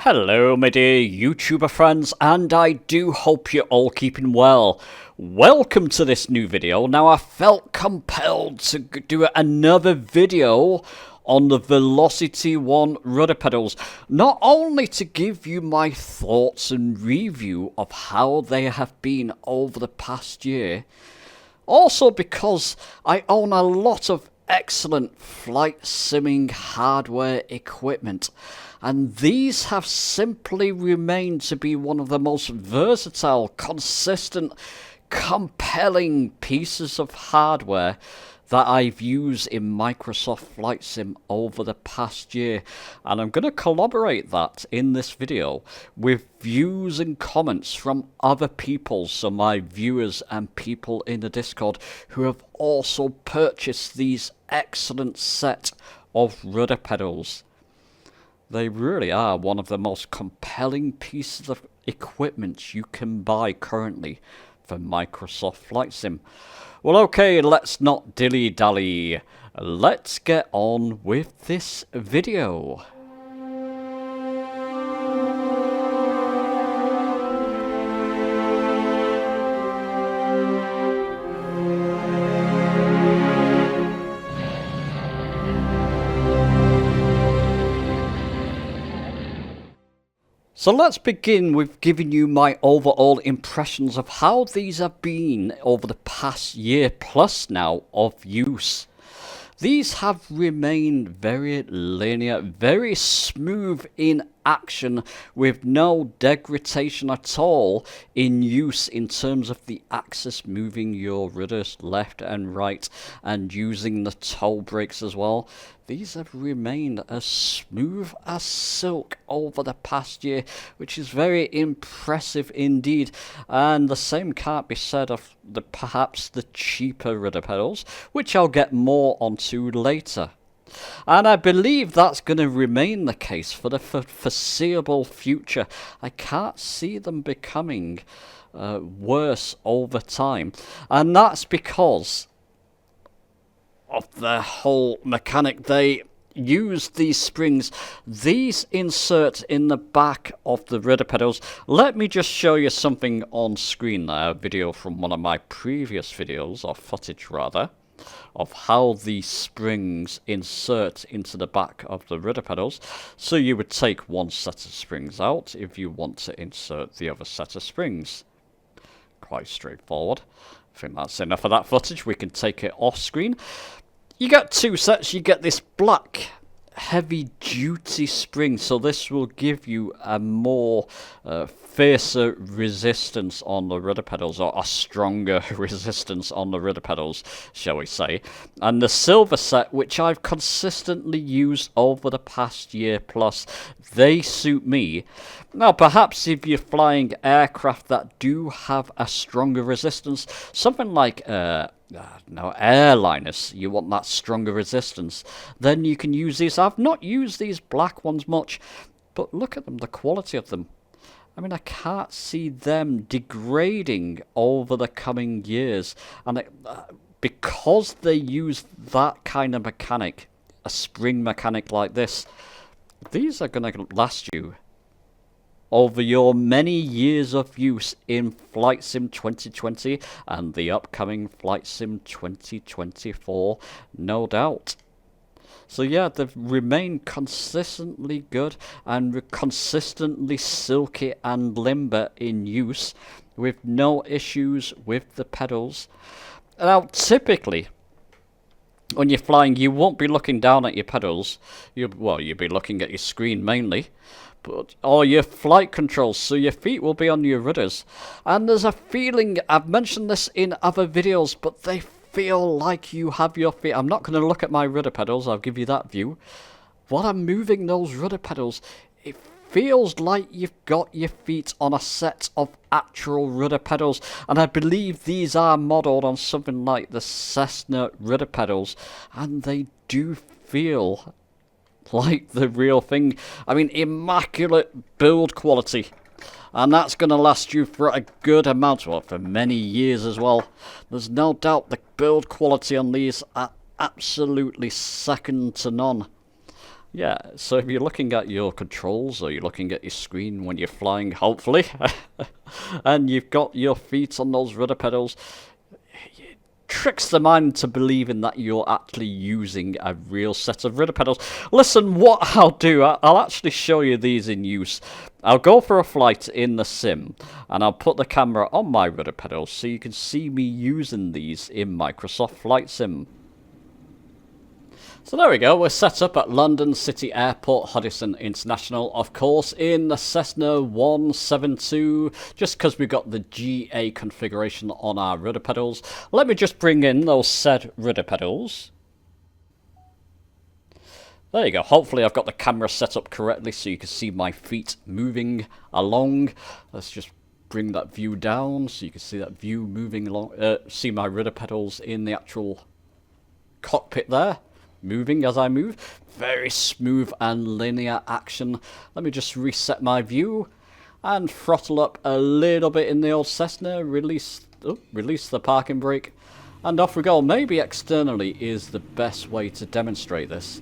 Hello my dear YouTuber friends, and I do hope you're all keeping well. Welcome to this new video. Now I felt compelled to do another video on the V1 Rudder Pedals, not only to give you my thoughts and review of how they have been over the past year, also because I own a lot of excellent flight simming hardware equipment, and these have simply remained to be one of the most versatile, consistent, compelling pieces of hardware that I've used in Microsoft Flight Sim over the past year. And I'm going to collaborate that in this video with views and comments from other people, so my viewers and people in the Discord who have also purchased these excellent set of rudder pedals. They really are one of the most compelling pieces of equipment you can buy currently for Microsoft Flight Sim. Well, okay, let's not dilly-dally. Let's get on with this video. So let's begin with giving you my overall impressions of how these have been over the past year plus now of use. These have remained very linear, very smooth in action, with no degradation at all in use in terms of the axis, moving your rudders left and right and using the toe brakes as well. These have remained as smooth as silk over the past year, which is very impressive indeed. And the same can't be said of perhaps the cheaper rudder pedals, which I'll get more onto later. And I believe that's going to remain the case for the foreseeable future. I can't see them becoming worse over time. And that's because of the whole mechanic. They use these springs. These insert in the back of the rudder pedals. Let me just show you something on screen there, a video from one of my previous videos, or footage rather, of how the springs insert into the back of the rudder pedals. So you would take one set of springs out if you want to insert the other set of springs. Quite straightforward. I think that's enough of that footage. We can take it off screen. You get two sets. You get this black heavy duty spring, so this will give you a more fiercer resistance on the rudder pedals, or a stronger resistance on the rudder pedals, shall we say. And the silver set, which I've consistently used over the past year plus, they suit me. Now perhaps if you're flying aircraft that do have a stronger resistance, something like airliners, you want that stronger resistance, then you can use these. I've not used these black ones much, but look at them, the quality of them. I mean, I can't see them degrading over the coming years. And because they use that kind of mechanic, a spring mechanic like this, these are going to last you over your many years of use in Flight Sim 2020 and the upcoming Flight Sim 2024, no doubt. So yeah, they've remained consistently good and consistently silky and limber in use, with no issues with the pedals. Now typically, when you're flying, you won't be looking down at your pedals. You'll be looking at your screen mainly, or your flight controls, so your feet will be on your rudders. And there's a feeling, I've mentioned this in other videos, but they feel like you have your feet. I'm not going to look at my rudder pedals, I'll give you that view. While I'm moving those rudder pedals, it feels like you've got your feet on a set of actual rudder pedals. And I believe these are modelled on something like the Cessna rudder pedals, and they do feel like the real thing. I mean, immaculate build quality. And that's going to last you for a good amount, well, for many years as well. There's no doubt the build quality on these are absolutely second to none. Yeah, so if you're looking at your controls or you're looking at your screen when you're flying, hopefully, and you've got your feet on those rudder pedals, it tricks the mind to believing that you're actually using a real set of rudder pedals. Listen, what I'll do, I'll actually show you these in use. I'll go for a flight in the sim, and I'll put the camera on my rudder pedals so you can see me using these in Microsoft Flight Sim. So there we go, we're set up at London City Airport, Hoddesdon International, of course, in the Cessna 172, just because we've got the GA configuration on our rudder pedals. Let me just bring in those said rudder pedals. There you go, hopefully I've got the camera set up correctly so you can see my feet moving along. Let's just bring that view down so you can see that view moving along, see my rudder pedals in the actual cockpit there. Moving as I move. Very smooth and linear action. Let me just reset my view and throttle up a little bit in the old Cessna. Release the parking brake. And off we go. Maybe externally is the best way to demonstrate this.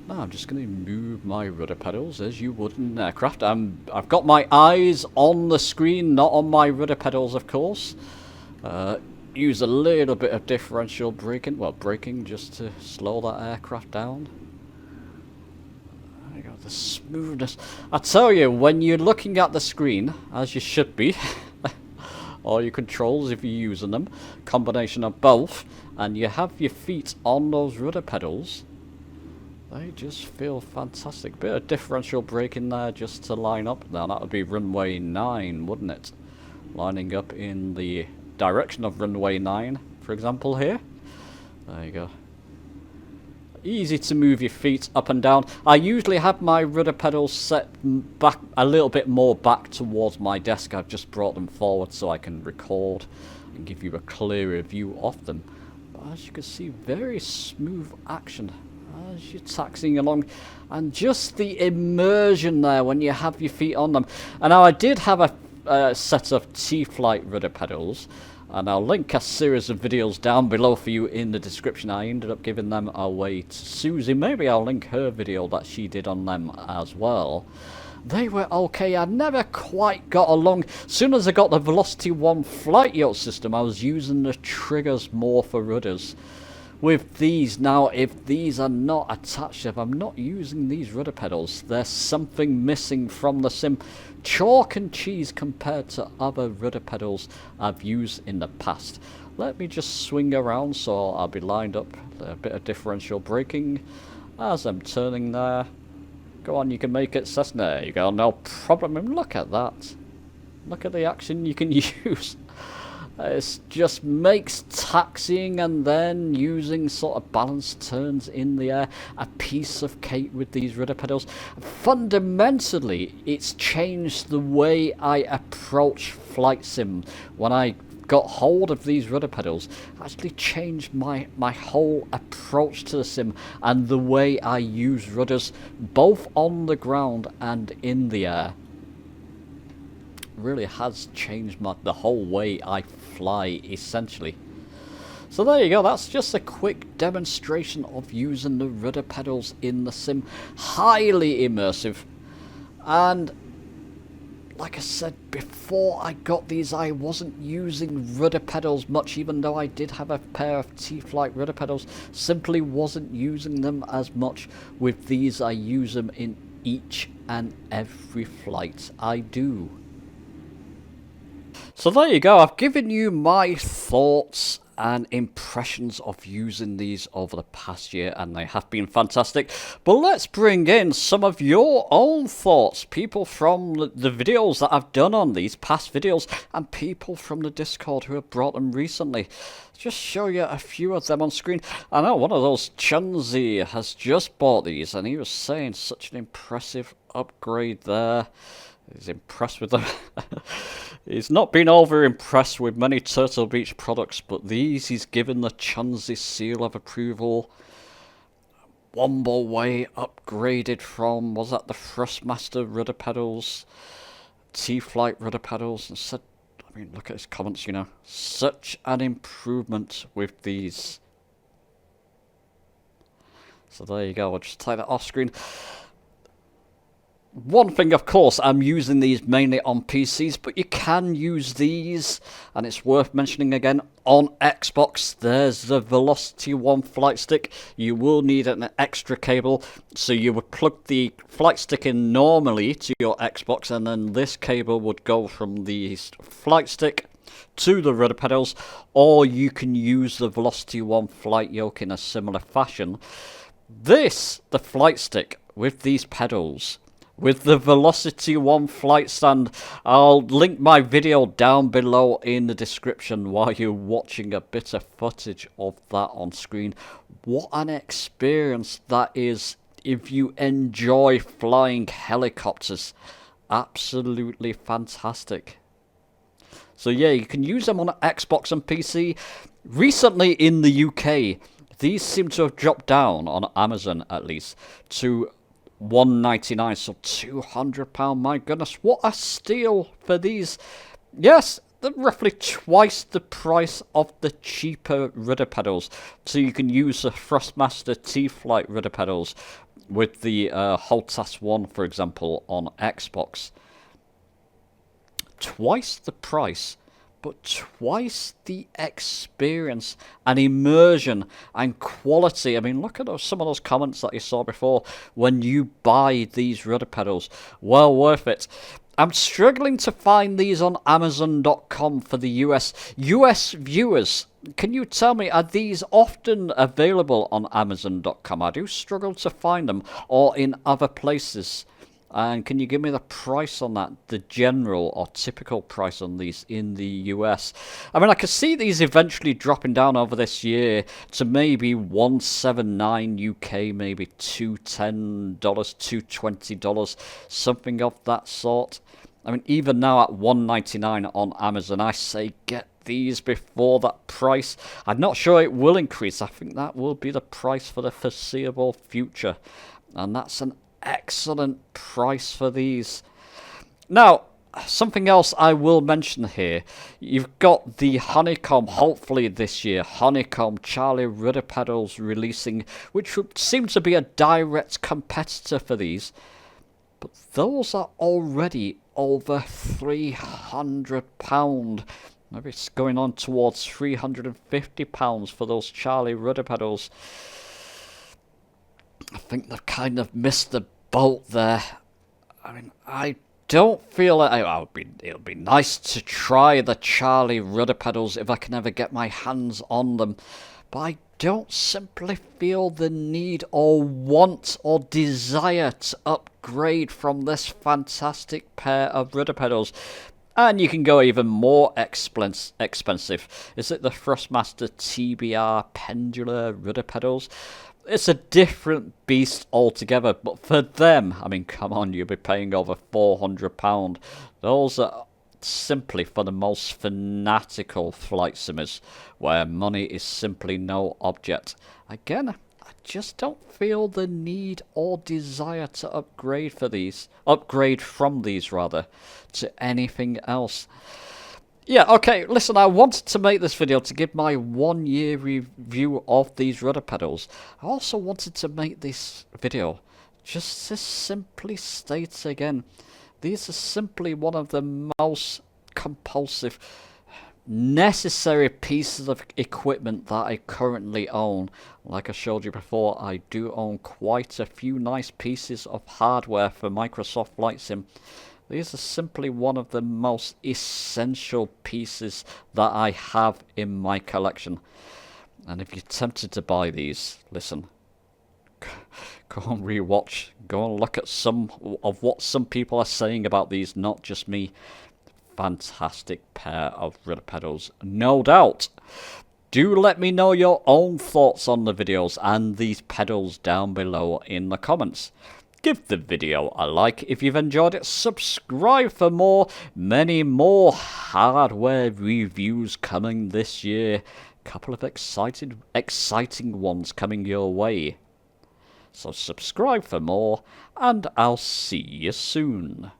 Now I'm just going to move my rudder pedals as you would in an aircraft. I've got my eyes on the screen, not on my rudder pedals, of course. Use a little bit of differential braking, well, braking just to slow that aircraft down. There you go, the smoothness. I tell you, when you're looking at the screen, as you should be, or your controls if you're using them, combination of both, and you have your feet on those rudder pedals, they just feel fantastic. Bit of differential braking there just to line up. Now that would be runway 9, wouldn't it? Lining up in the direction of runway 9, for example, here. There you go. Easy to move your feet up and down. I usually have my rudder pedals set back a little bit more back towards my desk. I've just brought them forward so I can record and give you a clearer view of them. But as you can see, very smooth action as you're taxiing along, and just the immersion there when you have your feet on them. And now I did have a set of T-Flight rudder pedals, and I'll link a series of videos down below for you in the description. I ended up giving them away to Susie. Maybe I'll link her video that she did on them as well. They were okay. I never quite got along. As soon as I got the Velocity 1 flight yacht system, I was using the triggers more for rudders. With these now, if these are not attached, if I'm not using these rudder pedals, there's something missing from the sim. Chalk and cheese compared to other rudder pedals I've used in the past. Let me just swing around so I'll be lined up. A bit of differential braking as I'm turning there. Go on, you can make it, Cessna. There you go, no problem. And look at that. Look at the action you can use. It just makes taxiing and then using sort of balanced turns in the air a piece of cake with these rudder pedals. Fundamentally, it's changed the way I approach flight sim. When I got hold of these rudder pedals, actually changed my whole approach to the sim and the way I use rudders, both on the ground and in the air. Really has changed the whole way I fly, essentially. So there you go, that's just a quick demonstration of using the rudder pedals in the sim. Highly immersive. And like I said, before I got these, I wasn't using rudder pedals much, even though I did have a pair of T-Flight rudder pedals. Simply wasn't using them as much. With these, I use them in each and every flight I do. So there you go, I've given you my thoughts and impressions of using these over the past year, and they have been fantastic. But let's bring in some of your own thoughts, people from the videos that I've done on these past videos, and people from the Discord who have brought them recently. Just show you a few of them on screen. I know one of those, Chunzi, has just bought these, and he was saying such an impressive upgrade there. He's impressed with them. He's not been over impressed with many Turtle Beach products, but these he's given the Chunzi seal of approval. Womble upgraded from, was that the Thrustmaster rudder pedals, T-Flight rudder pedals, and said, I mean, look at his comments, you know, such an improvement with these. So there you go, I'll just take that off screen. One thing, of course, I'm using these mainly on PCs, but you can use these, and it's worth mentioning again, on Xbox. There's the Velocity 1 flight stick. You will need an extra cable, so you would plug the flight stick in normally to your Xbox, and then this cable would go from the flight stick to the rudder pedals, or you can use the Velocity 1 flight yoke in a similar fashion. The flight stick with these pedals, with the Velocity 1 flight stand, I'll link my video down below in the description while you're watching a bit of footage of that on screen. What an experience that is if you enjoy flying helicopters. Absolutely fantastic. So yeah, you can use them on Xbox and PC. Recently in the UK, these seem to have dropped down, on Amazon at least, to $199, so £200. My goodness, what a steal for these. Yes, they're roughly twice the price of the cheaper rudder pedals. So you can use the Thrustmaster T-Flight rudder pedals with the Holtas 1, for example, on Xbox. Twice the price, but twice the experience and immersion and quality. I mean, look at some of those comments that you saw before. When you buy these rudder pedals, well worth it. I'm struggling to find these on Amazon.com for the US viewers. Can you tell me, are these often available on Amazon.com? I do struggle to find them, or in other places. And can you give me the price on that, the general or typical price on these in the US? I mean, I could see these eventually dropping down over this year to maybe $179 UK, maybe $210, $220, something of that sort. I mean, even now at $199 on Amazon, I say get these before that price. I'm not sure it will increase. I think that will be the price for the foreseeable future. And that's an excellent price for these. Now, something else I will mention here. You've got the Honeycomb, hopefully this year, Honeycomb Charlie rudder pedals releasing, which would seem to be a direct competitor for these. But those are already over £300. Maybe it's going on towards £350 for those Charlie rudder pedals. I think they've kind of missed the boat there. I mean, I don't feel it. It'll be nice to try the Charlie rudder pedals if I can ever get my hands on them. But I don't simply feel the need or want or desire to upgrade from this fantastic pair of rudder pedals. And you can go even more expensive. Is it the Thrustmaster TBR Pendular rudder pedals? It's a different beast altogether, but for them, I mean, come on, you'll be paying over £400. Those are simply for the most fanatical flight simmers, where money is simply no object. Again, I just don't feel the need or desire to upgrade from these, to anything else. Yeah, okay, listen, I wanted to make this video to give my 1 year review of these rudder pedals. I also wanted to make this video just to simply state again, these are simply one of the most compulsive, necessary pieces of equipment that I currently own. Like I showed you before, I do own quite a few nice pieces of hardware for Microsoft Flight Sim. These are simply one of the most essential pieces that I have in my collection. And if you're tempted to buy these, listen, go and rewatch, go and look at some of what some people are saying about these, not just me. Fantastic pair of rudder pedals, no doubt. Do let me know your own thoughts on the videos and these pedals down below in the comments. Give the video a like if you've enjoyed it, subscribe for more, many more hardware reviews coming this year. Couple of exciting ones coming your way. So subscribe for more, and I'll see you soon.